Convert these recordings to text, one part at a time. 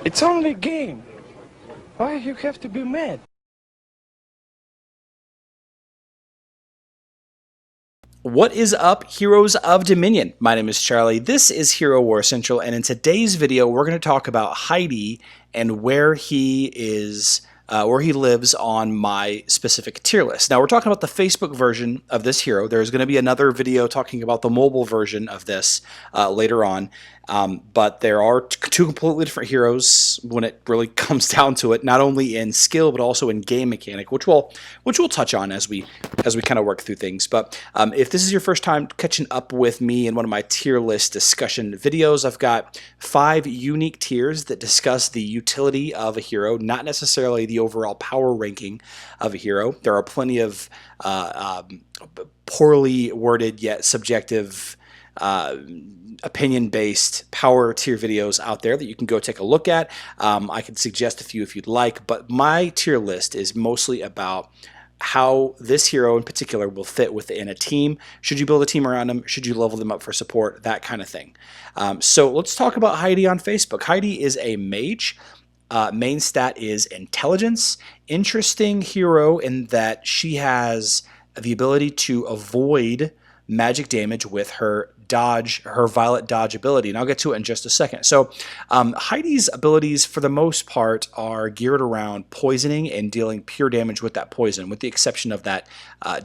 It's only a game. Why you have to be mad? What is up, Heroes of Dominion? My name is Charlie. This is Hero War Central, and in today's video, we're going to talk about Heidi and where he lives on my specific tier list. Now, we're talking about the Facebook version of this hero. There's going to be another video talking about the mobile version of this later on. But there are two completely different heroes when it really comes down to it, not only in skill but also in game mechanic, which we'll touch on as we kind of work through things. But if this is your first time catching up with me in one of my tier list discussion videos, I've got 5 unique tiers that discuss the utility of a hero, not necessarily the overall power ranking of a hero. There are plenty of poorly worded yet subjective opinion-based power tier videos out there that you can go take a look at. I can suggest a few if you'd like, but my tier list is mostly about how this hero in particular will fit within a team. Should you build a team around them? Should you level them up for support? That kind of thing. So let's talk about Heidi on Facebook. Heidi is a mage. Main stat is intelligence. Interesting hero in that she has the ability to avoid magic damage with her violet dodge ability, and I'll get to it in just a second. So Heidi's abilities for the most part are geared around poisoning and dealing pure damage with that poison, with the exception of that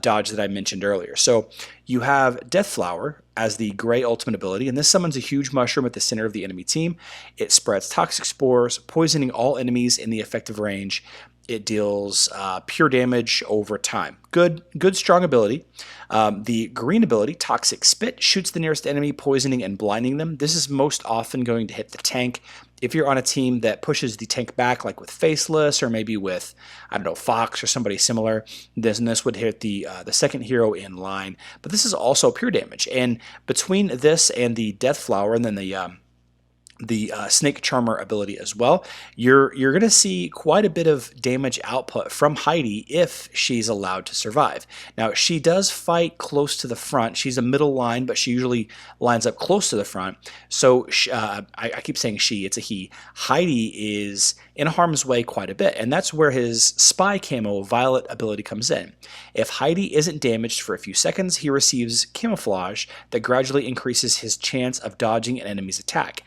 dodge that I mentioned earlier. So you have Death Flower as the gray ultimate ability, and this summons a huge mushroom at the center of the enemy team. It spreads toxic spores, poisoning all enemies in the effective range. It deals pure damage over time. Good, strong ability. The green ability, Toxic Spit, shoots the nearest enemy, poisoning and blinding them. This is most often going to hit the tank. If you're on a team that pushes the tank back, like with Faceless or maybe with, I don't know, Fox or somebody similar, this would hit the second hero in line. But this is also pure damage. And between this and the Death Flower and then the Snake Charmer ability as well, you're going to see quite a bit of damage output from Heidi if she's allowed to survive. Now, she does fight close to the front. She's a middle line, but she usually lines up close to the front. So I keep saying she, it's a he. Heidi is in harm's way quite a bit, and that's where his Spy Camo Violet ability comes in. If Heidi isn't damaged for a few seconds, he receives camouflage that gradually increases his chance of dodging an enemy's attack.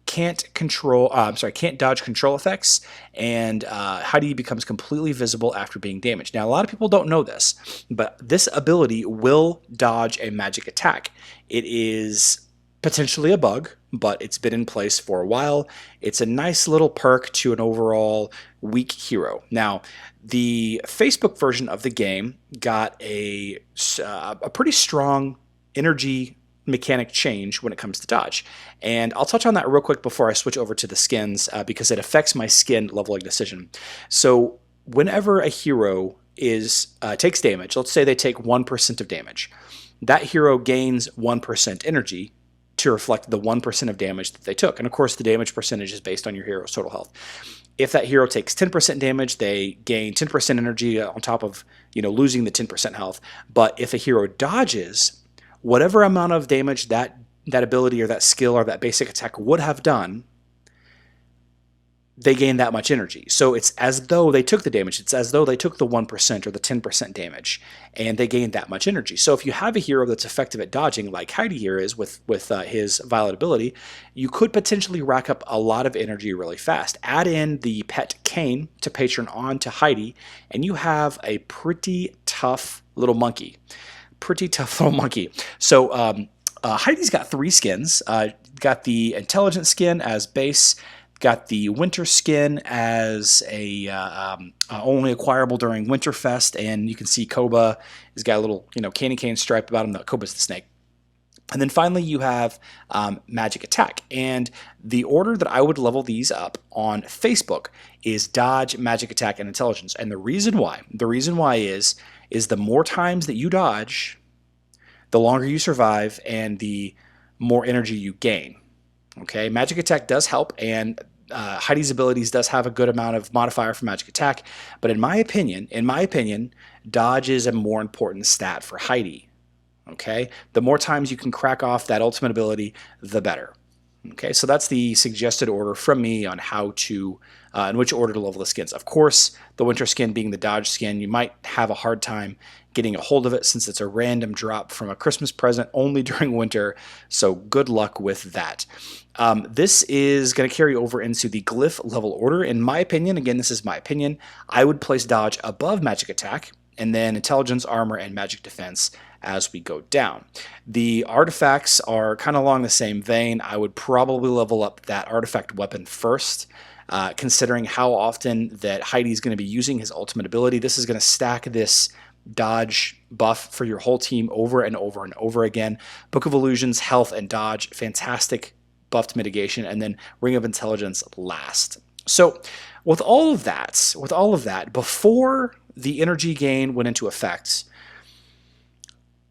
Can't dodge control effects, and Heidi becomes completely visible after being damaged. Now, a lot of people don't know this, but this ability will dodge a magic attack. It is potentially a bug, but it's been in place for a while. It's a nice little perk to an overall weak hero. Now, the Facebook version of the game got a pretty strong energy mechanic change when it comes to dodge, and I'll touch on that real quick before I switch over to the skins because it affects my skin leveling decision. So whenever a hero takes damage, let's say they take 1% of damage, that hero gains 1% energy to reflect the 1% of damage that they took, and of course the damage percentage is based on your hero's total health. If that hero takes 10% damage, they gain 10% energy on top of losing the 10% health. But if a hero dodges, whatever amount of damage that ability or that skill or that basic attack would have done, they gain that much energy. So it's as though they took the damage. It's as though they took the 1% or the 10% damage, and they gained that much energy. So if you have a hero that's effective at dodging, like Heidi here is with his Violet ability, you could potentially rack up a lot of energy really fast. Add in the pet Kane to patron on to Heidi, and you have a pretty tough little monkey. So Heidi's got 3 skins. Got the intelligence skin as base, got the winter skin as a only acquirable during Winterfest, and you can see Koba has got a little candy cane stripe about him. Koba's the snake. And then finally you have magic attack, and the order that I would level these up on Facebook is dodge, magic attack, and intelligence. And the reason why is the more times that you dodge, the longer you survive, and the more energy you gain. Okay, magic attack does help, and Heidi's abilities does have a good amount of modifier for magic attack, but in my opinion, dodge is a more important stat for Heidi. Okay, the more times you can crack off that ultimate ability, the better. Okay, so that's the suggested order from me on how to, in which order to level the skins. Of course, the winter skin being the dodge skin, you might have a hard time getting a hold of it since it's a random drop from a Christmas present only during winter, so good luck with that. This is going to carry over into the glyph level order. In my opinion, again, this is my opinion, I would place dodge above magic attack, and then intelligence, armor, and magic defense as we go down. The artifacts are kind of along the same vein. I would probably level up that artifact weapon first, considering how often that Heidi is going to be using his ultimate ability. This is going to stack this dodge buff for your whole team over and over and over again. Book of Illusions, health, and dodge, fantastic buffed mitigation, and then Ring of Intelligence last. So with all of that, before the energy gain went into effect,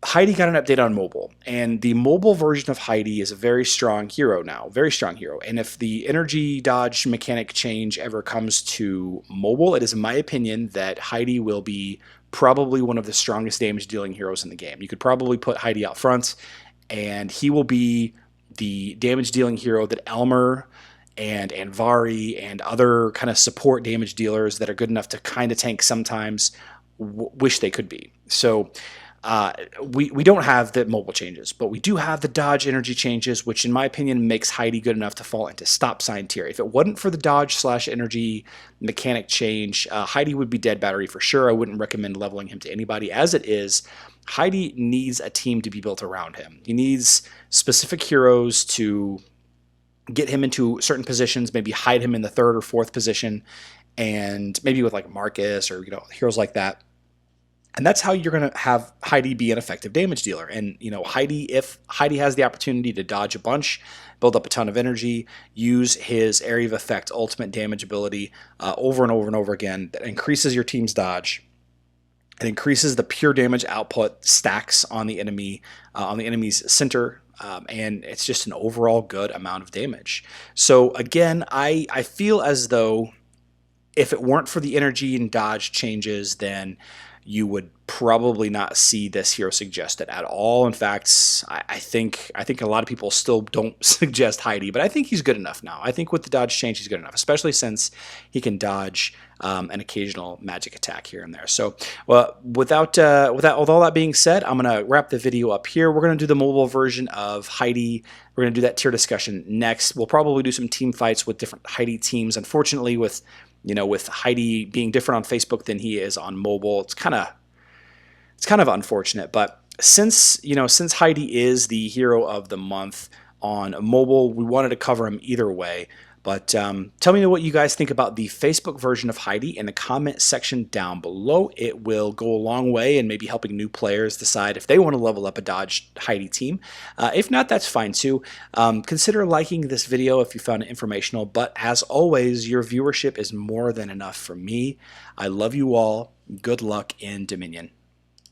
Heidi got an update on mobile, and the mobile version of Heidi is a very strong hero now, very strong hero. And if the energy dodge mechanic change ever comes to mobile, it is my opinion that Heidi will be probably one of the strongest damage dealing heroes in the game. You could probably put Heidi out front, and he will be the damage dealing hero that Elmer and Anvari and other kind of support damage dealers that are good enough to kind of tank sometimes wish they could be. So we don't have the mobile changes, but we do have the dodge energy changes, which in my opinion makes Heidi good enough to fall into stop sign tier. If it wasn't for the dodge / energy mechanic change, Heidi would be dead battery for sure. I wouldn't recommend leveling him to anybody. As it is, Heidi needs a team to be built around him. He needs specific heroes to get him into certain positions, maybe hide him in the 3rd or 4th position, and maybe with like Marcus or heroes like that. And that's how you're going to have Heidi be an effective damage dealer. And, if Heidi has the opportunity to dodge a bunch, build up a ton of energy, use his area of effect ultimate damage ability over and over and over again, that increases your team's dodge. It increases the pure damage output stacks on the enemy, on the enemy's center, and it's just an overall good amount of damage. So again, I feel as though if it weren't for the energy and dodge changes, then you would probably not see this hero suggested at all. In fact, I think a lot of people still don't suggest Heidi, but I think he's good enough now. I think with the dodge change, he's good enough, especially since he can dodge an occasional magic attack here and there. So, well, with all that being said, I'm gonna wrap the video up here. We're gonna do the mobile version of Heidi. We're gonna do that tier discussion next. We'll probably do some team fights with different Heidi teams. Unfortunately, with Heidi being different on Facebook than he is on mobile, it's kind of unfortunate. But since Heidi is the hero of the month on mobile, we wanted to cover him either way. But tell me what you guys think about the Facebook version of Heidi in the comment section down below. It will go a long way in maybe helping new players decide if they want to level up a dodge Heidi team. If not, that's fine too. Consider liking this video if you found it informational. But as always, your viewership is more than enough for me. I love you all. Good luck in Dominion.